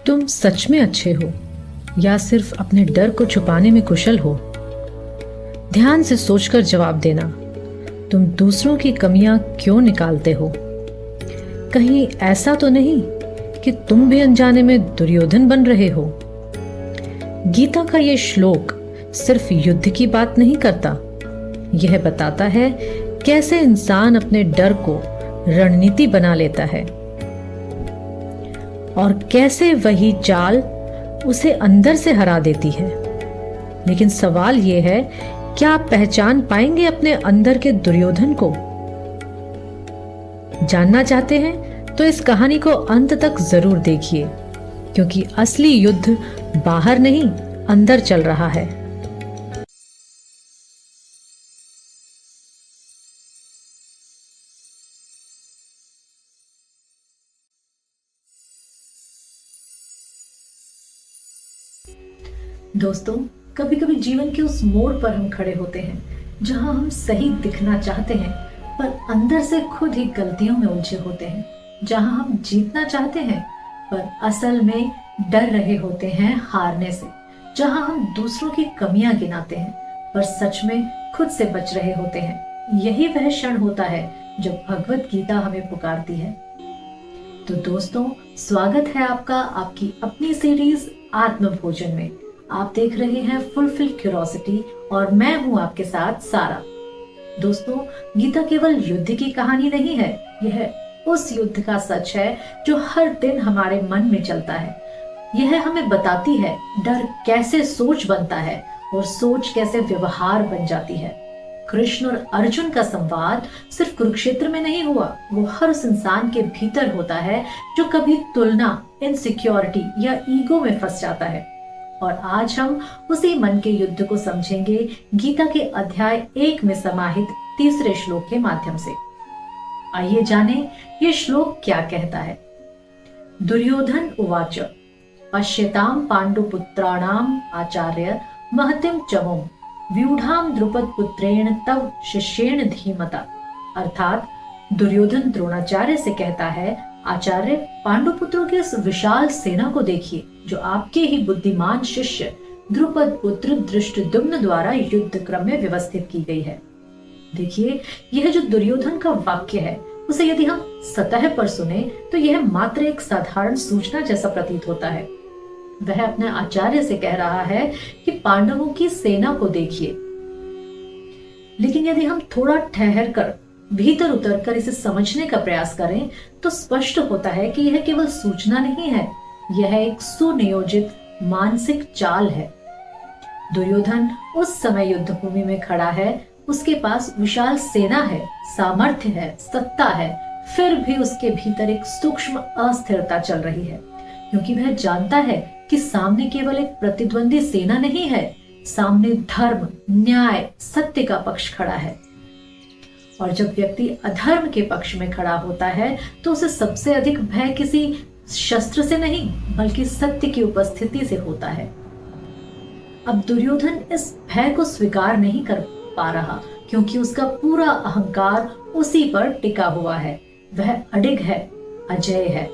तुम सच में अच्छे हो या सिर्फ अपने डर को छुपाने में कुशल हो? ध्यान से सोचकर जवाब देना। तुम दूसरों की कमियां क्यों निकालते हो? कहीं ऐसा तो नहीं कि तुम भी अनजाने में दुर्योधन बन रहे हो? गीता का ये श्लोक सिर्फ युद्ध की बात नहीं करता, यह बताता है कैसे इंसान अपने डर को रणनीति बना लेता है और कैसे वही चाल उसे अंदर से हरा देती है। लेकिन सवाल यह है, क्या आप पहचान पाएंगे अपने अंदर के दुर्योधन को? जानना चाहते हैं तो इस कहानी को अंत तक जरूर देखिए, क्योंकि असली युद्ध बाहर नहीं, अंदर चल रहा है। दोस्तों, कभी कभी जीवन के उस मोड़ पर हम खड़े होते हैं जहां हम सही दिखना चाहते हैं, पर अंदर से खुद ही गलतियों में उलझे होते हैं। जहां हम जीतना चाहते हैं, पर असल में डर रहे होते हैं हारने से। जहां हम दूसरों की कमियां गिनाते हैं, पर सच में खुद से बच रहे होते हैं। यही वह क्षण होता है जब भगवत गीता हमें पुकारती है। तो दोस्तों, स्वागत है आपका आपकी अपनी सीरीज आत्म भोजन में। आप देख रहे हैं फुलफिल क्यूरोसिटी और मैं हूं आपके साथ सारा। दोस्तों, गीता केवल युद्ध की कहानी नहीं है, यह उस युद्ध का सच है जो हर दिन हमारे मन में चलता है। यह हमें बताती है डर कैसे सोच बनता है और सोच कैसे व्यवहार बन जाती है। कृष्ण और अर्जुन का संवाद सिर्फ कुरुक्षेत्र में नहीं हुआ, वो हर उस इंसान के भीतर होता है जो कभी तुलना, इनसिक्योरिटी या ईगो में फंस जाता है। और आज हम उसी मन के युद्ध को समझेंगे गीता के अध्याय 1 में समाहित तीसरे श्लोक के माध्यम से। आइए जानें ये श्लोक क्या कहता है। दुर्योधन उवाच पश्यताम पांडुपुत्राणाम आचार्य महतिम चमुम व्यूढ़ाम द्रुपद पुत्रेण तव शिष्येण धीमता। अर्थात दुर्योधन द्रोणाचार्य से कहता है, आचार्य, पांडुपुत्रों की इस विशाल सेना को देखिए जो आपके ही बुद्धिमान शिष्य द्रुपद पुत्र धृष्टद्युम्न द्वारा युद्ध क्रम में व्यवस्थित की गई है। देखिए, यह जो दुर्योधन का वाक्य है, उसे यदि हम सतह पर सुने तो यह मात्र एक साधारण सूचना जैसा प्रतीत होता है। वह अपने आचार्य से कह रहा है कि पांडवों की सेना को देखिए। लेकिन यदि हम थोड़ा ठहर कर भीतर उतरकर इसे समझने का प्रयास करें तो स्पष्ट होता है कि यह केवल सूचना नहीं है, यह एक सुनियोजित मानसिक चाल है। दुर्योधन उस समय युद्ध भूमि में खड़ा है, उसके पास विशाल सेना है, सामर्थ्य है, सत्ता है, फिर भी उसके भीतर एक सूक्ष्म अस्थिरता चल रही है, क्योंकि वह जानता है कि सामने केवल एक प्रतिद्वंदी सेना नहीं है, सामने धर्म, न्याय, सत्य का पक्ष खड़ा है। और जब व्यक्ति अधर्म के पक्ष में खड़ा होता है तो उसे सबसे अधिक भय किसी शस्त्र से नहीं, बल्कि सत्य की उपस्थिति से होता है। अब दुर्योधन इस भय को स्वीकार नहीं कर पा रहा, क्योंकि उसका पूरा अहंकार उसी पर टिका हुआ है। वह अडिग है, अजेय है।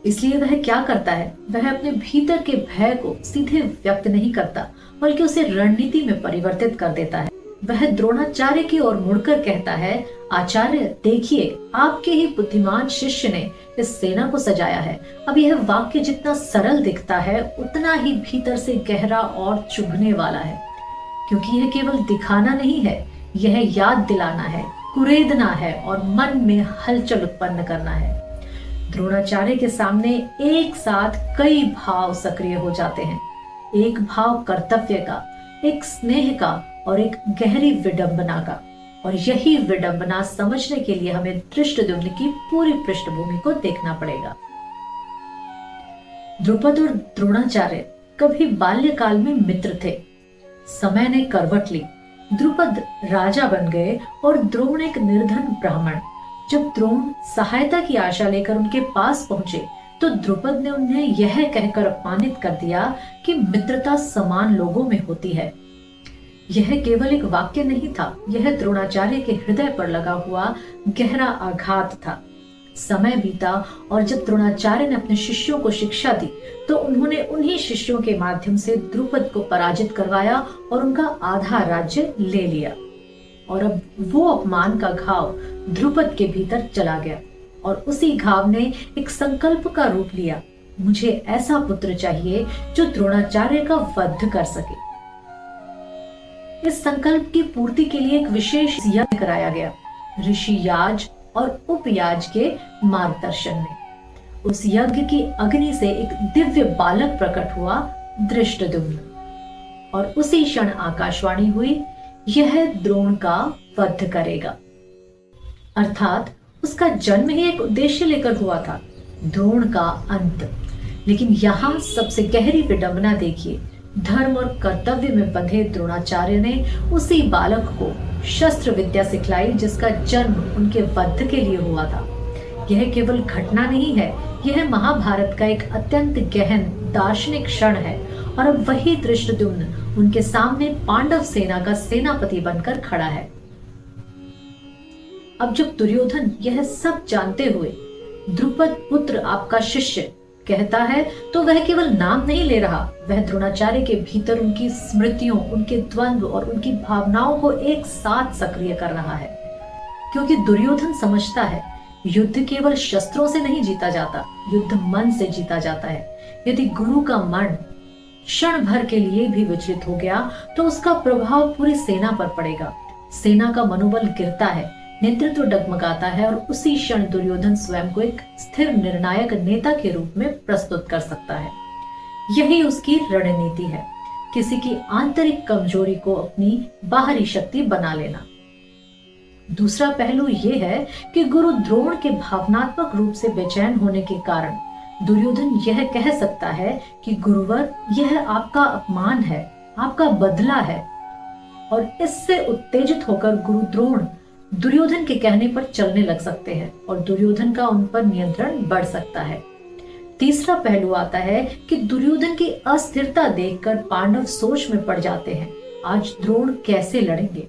इसलिए वह क्या करता है, वह अपने भीतर के भय को सीधे व्यक्त नहीं करता, बल्कि उसे रणनीति में परिवर्तित कर देता है। वह द्रोणाचार्य की ओर मुड़कर कहता है, आचार्य देखिए, आपके ही बुद्धिमान शिष्य ने इस सेना को सजाया है। अब यह वाक्य जितना सरल दिखता है, उतना ही भीतर से गहरा और चुभने वाला है, क्योंकि यह केवल दिखाना नहीं है, यह याद दिलाना है, कुरेदना है और मन में हलचल उत्पन्न करना है। द्रोणाचार्य के सामने एक साथ कई भाव सक्रिय हो जाते हैं। एक भाव कर्तव्य का, एक स्नेह का और एक गहरी विडंबना का। और यही विडंबना समझने के लिए हमें धृष्टद्युम्न की पूरी पृष्ठभूमि को देखना पड़ेगा। द्रुपद और द्रोणाचार्य कभी बाल्यकाल में मित्र थे। समय ने करवट ली, द्रुपद राजा बन गए और द्रोण एक निर्धन ब्राह्मण। जब द्रोण सहायता की आशा लेकर उनके पास पहुंचे तो द्रुपद ने उन्हें यह कहकर अपमानित कर दिया कि मित्रता समान लोगों में होती है। यह केवल एक वाक्य नहीं था, यह द्रोणाचार्य के हृदय पर लगा हुआ गहरा आघात था। समय बीता और जब द्रोणाचार्य ने अपने शिष्यों को शिक्षा दी तो उन्होंने उन्हीं शिष्यों के माध्यम से द्रुपद को पराजित करवाया और उनका आधा राज्य ले लिया। और अब वो अपमान का घाव द्रुपद के भीतर चला गया और उसी घाव ने एक संकल्प का रूप लिया। मुझे ऐसा पुत्र चाहिए जो द्रोणाचार्य का वध कर सके। इस संकल्प की पूर्ति के लिए एक विशेष यज्ञ कराया गया, ऋषि याज और उपयाज के मार्गदर्शन में। उस यज्ञ की अग्नि से एक दिव्य बालक प्रकट हुआ, धृष्टद्युम्न। और उसी क्षण आकाशवाणी हुई, यह द्रोण का वध करेगा। अर्थात उसका जन्म ही एक उद्देश्य लेकर हुआ था, द्रोण का अंत। लेकिन यहाँ सबसे गहरी विडंबना देखिए, धर्म और कर्तव्य में बंधे द्रोणाचार्य ने उसी बालक को शस्त्र विद्या सिखलाई जिसका जन्म उनके वध के लिए हुआ था। यह केवल घटना नहीं है, यह महाभारत का एक अत्यंत गहन दार्शनिक क्षण है। और अब वही धृष्टद्युम्न उनके सामने पांडव सेना का सेनापति बनकर खड़ा है। अब जब दुर्योधन यह सब जानते हुए द्रुपद पुत्र आपका शिष्य कहता है तो वह केवल नाम नहीं ले रहा, वह द्रोणाचार्य के भीतर उनकी स्मृतियों, उनके द्वंद्व और उनकी भावनाओं को एक साथ सक्रिय कर रहा है। क्योंकि दुर्योधन समझता है युद्ध केवल शस्त्रों से नहीं जीता जाता, युद्ध मन से जीता जाता है। यदि गुरु का मन क्षण भर के लिए भी विचलित हो गया तो उसका प्रभाव पूरी सेना पर पड़ेगा। सेना का मनोबल गिरता है, नेतृत्व डगमगाता है और उसी क्षण दुर्योधन स्वयं को एक स्थिर निर्णायक नेता के रूप में प्रस्तुत कर सकता है। यही उसकी रणनीति है, किसी की आंतरिक कमजोरी को अपनी बाहरी शक्ति बना लेना। दूसरा पहलू यह है कि गुरु द्रोण के भावनात्मक रूप से बेचैन होने के कारण दुर्योधन यह कह सकता है कि गुरुवर, यह आपका अपमान है, आपका बदला है। और इससे उत्तेजित होकर गुरु द्रोण दुर्योधन के कहने पर चलने लग सकते हैं और दुर्योधन का उन पर नियंत्रण बढ़ सकता है। तीसरा पहलू आता है कि दुर्योधन की अस्थिरता देखकर पांडव सोच में पड़ जाते हैं, आज द्रोण कैसे लड़ेंगे।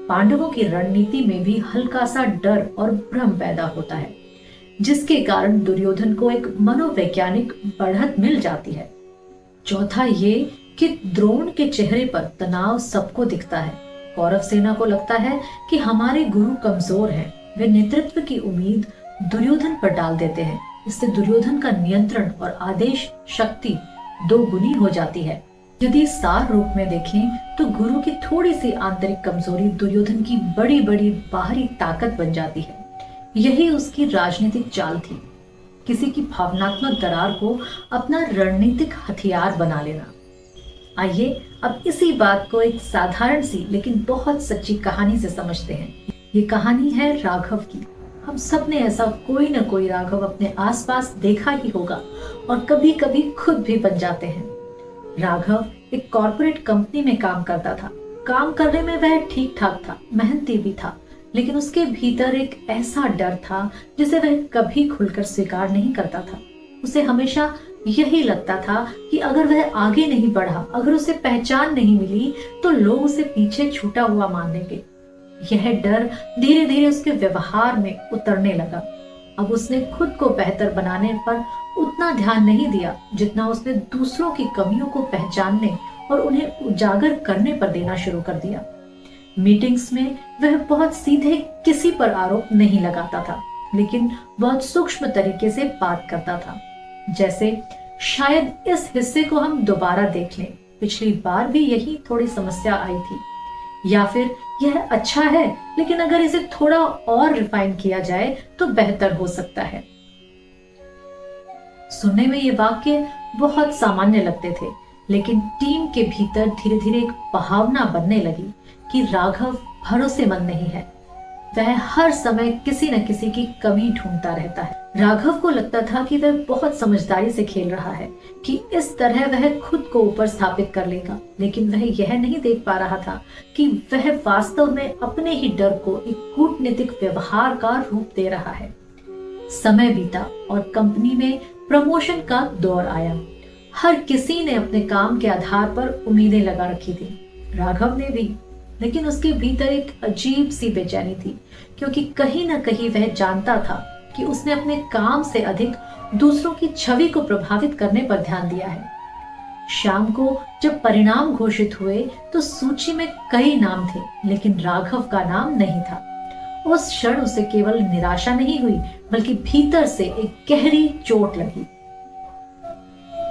पांडवों की रणनीति में भी हल्का सा डर और भ्रम पैदा होता है, जिसके कारण दुर्योधन को एक मनोवैज्ञानिक बढ़त मिल जाती है। चौथा ये कि द्रोण के चेहरे पर तनाव सबको दिखता है। कौरव सेना को लगता है कि हमारे गुरु कमजोर हैं, वे नेतृत्व की उम्मीद दुर्योधन पर डाल देते हैं। इससे दुर्योधन का नियंत्रण और आदेश शक्ति दोगुनी हो जाती है। यदि सार रूप में देखें तो गुरु की थोड़ी सी आंतरिक कमजोरी दुर्योधन की बड़ी बड़ी बाहरी ताकत बन जाती है। यही उसकी राजनीतिक चाल थी, किसी की भावनात्मक दरार को अपना रणनीतिक हथियार बना लेना। आइए अब इसी बात को एक साधारण सी लेकिन बहुत सच्ची कहानी से समझते हैं। ये कहानी है राघव की। हम सब ने ऐसा कोई न कोई राघव अपने आसपास देखा ही होगा और कभी कभी खुद भी बन जाते हैं। राघव एक कॉर्पोरेट कंपनी में काम करता था। काम करने में वह ठीक ठाक था, मेहनती भी था, लेकिन उसके भीतर एक ऐसा डर था जिसे वह कभी खुलकर स्वीकार नहीं करता था। उसे हमेशा यही लगता था कि अगर वह आगे नहीं बढ़ा, अगर उसे पहचान नहीं मिली तो लोग उसे पीछे छूटा हुआ मान लेंगे। यह डर धीरे धीरे उसके व्यवहार में उतरने लगा। अब उसने खुद को बेहतर बनाने पर उतना ध्यान नहीं दिया जितना उसने दूसरों की कमियों को पहचानने और उन्हें उजागर करने पर देना शुरू कर दिया। मीटिंग्स में वह बहुत सीधे किसी पर आरोप नहीं लगाता था, लेकिन बहुत सूक्ष्म तरीके से बात करता था। जैसे शायद इस हिस्से को हम दोबारा देख लें, पिछली बार भी यही थोड़ी समस्या आई थी, या फिर यह अच्छा है लेकिन अगर इसे थोड़ा और रिफाइन किया जाए तो बेहतर हो सकता है। सुनने में ये वाक्य बहुत सामान्य लगते थे, लेकिन टीम के भीतर धीरे धीरे एक भावना बनने लगी कि राघव भरोसेमंद नहीं है। वह हर समय किसी न किसी की कमी ढूंढता रहता है। राघव को लगता था कि वह बहुत समझदारी से खेल रहा है, कि इस तरह वह खुद को ऊपर स्थापित कर लेगा, लेकिन वह यह नहीं देख पा रहा था कि वह वास्तव में अपने ही डर को एक कूटनीतिक व्यवहार का रूप दे रहा है। समय बीता और कंपनी में प्रमोशन का दौर आया। हर किसी ने अपने काम के आधार पर उम्मीदें लगा रखी थी, राघव ने भी। लेकिन उसके भीतर एक अजीब सी बेचैनी थी, क्योंकि कहीं न कहीं वह जानता था कि उसने अपने काम से अधिक दूसरों की छवि को प्रभावित करने पर ध्यान दिया है। शाम को जब परिणाम घोषित हुए तो सूची में कई नाम थे, लेकिन राघव का नाम नहीं था। उस क्षण उसे केवल निराशा नहीं हुई, बल्कि भीतर से एक गहरी चोट लगी।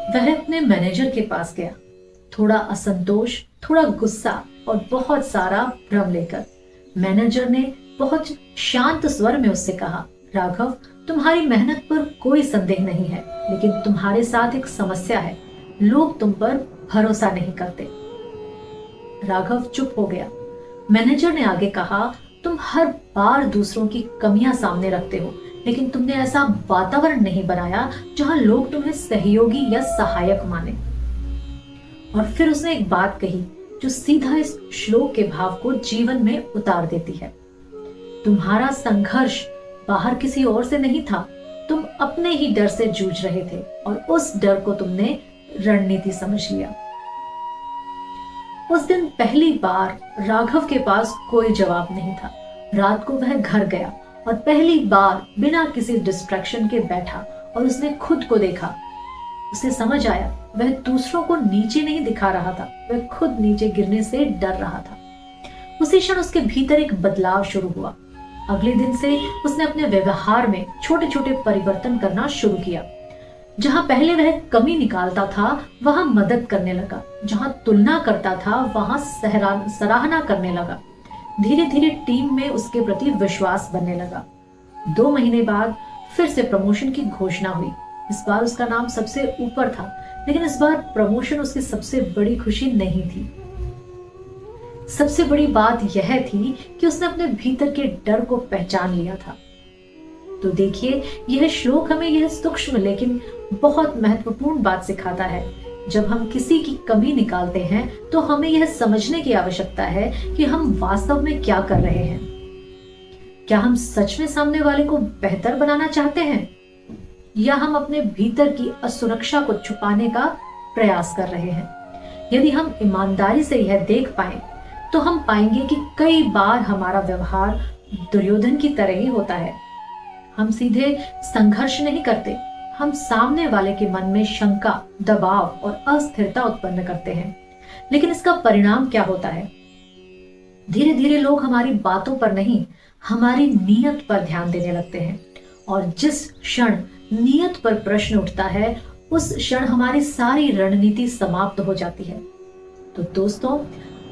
वह अपने मैनेजर के पास गया, थोड़ा असंतोष, थोड़ा गुस्सा और बहुत सारा भ्रम लेकर। मैनेजर ने बहुत शांत स्वर में उससे कहा, राघव, तुम्हारी मेहनत पर कोई संदेह नहीं है, लेकिन तुम्हारे साथ एक समस्या है। लोग तुम पर भरोसा नहीं करते। राघव चुप हो गया। मैनेजर ने आगे कहा, तुम हर बार दूसरों की कमियां सामने रखते हो, लेकिन तुमने ऐसा वातावरण नहीं बनाया जहां लोग तुम्हें सहयोगी या सहायक माने। और फिर उसने एक बात कही जो सीधा इस श्लोक के भाव को जीवन में उतार देती है। तुम्हारा संघर्ष बाहर किसी और से नहीं था, तुम अपने ही डर से जूझ रहे थे और उस डर को तुमने रणनीति समझ लिया। उस दिन पहली बार राघव के पास कोई जवाब नहीं था। रात को वह घर गया और पहली बार बिना किसी डिस्ट्रैक्शन के बैठा और उसने खुद को देखा। उसे समझ आया वह दूसरों को नीचे नहीं दिखा रहा था, वह खुद नीचे गिरने से डर रहा था। उसी क्षण उसके भीतर एक बदलाव शुरू हुआ। अगले दिन से उसने अपने व्यवहार में छोटे छोटे परिवर्तन करना शुरू किया। जहां पहले वह कमी निकालता था, वहां मदद करने लगा। जहां तुलना करता था, वहां सराहना करने लगा। धीरे धीरे टीम में उसके प्रति विश्वास बनने लगा। 2 महीने बाद फिर से प्रमोशन की घोषणा हुई। इस बार उसका नाम सबसे ऊपर था, लेकिन इस बार प्रमोशन उसकी सबसे बड़ी खुशी नहीं थी। सबसे बड़ी बात यह थी कि उसने अपने भीतर के डर को पहचान लिया था। तो देखिए, यह श्लोक हमें यह सूक्ष्म लेकिन बहुत महत्वपूर्ण बात सिखाता है। जब हम किसी की कमी निकालते हैं तो हमें यह समझने की आवश्यकता है कि हम वास्तव में क्या कर रहे हैं। क्या हम सच में सामने वाले को बेहतर बनाना चाहते हैं, या हम अपने भीतर की असुरक्षा को छुपाने का प्रयास कर रहे हैं? यदि हम ईमानदारी से यह देख पाए तो हम पाएंगे कि कई बार हमारा व्यवहार दुर्योधन की तरह ही होता है। हम सीधे संघर्ष नहीं करते, हम सामने वाले के मन में शंका, दबाव और अस्थिरता उत्पन्न करते हैं। लेकिन इसका परिणाम क्या होता है? धीरे धीरे लोग हमारी बातों पर नहीं, हमारी नीयत पर ध्यान देने लगते हैं। और जिस क्षण नीयत पर प्रश्न उठता है, उस क्षण हमारी सारी रणनीति समाप्त हो जाती है। तो दोस्तों,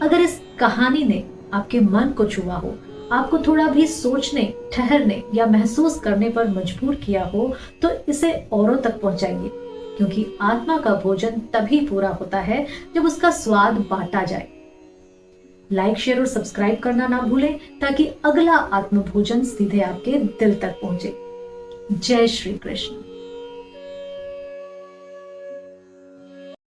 अगर इस कहानी ने आपके मन को छुआ हो, आपको थोड़ा भी सोचने, ठहरने या महसूस करने पर मजबूर किया हो, तो इसे औरों तक पहुंचाइए, क्योंकि आत्मा का भोजन तभी पूरा होता है जब उसका स्वाद बांटा जाए। लाइक, शेयर और सब्सक्राइब करना ना भूलें, ताकि अगला आत्म भोजन सीधे आपके दिल तक पहुंचे। जय श्री कृष्ण।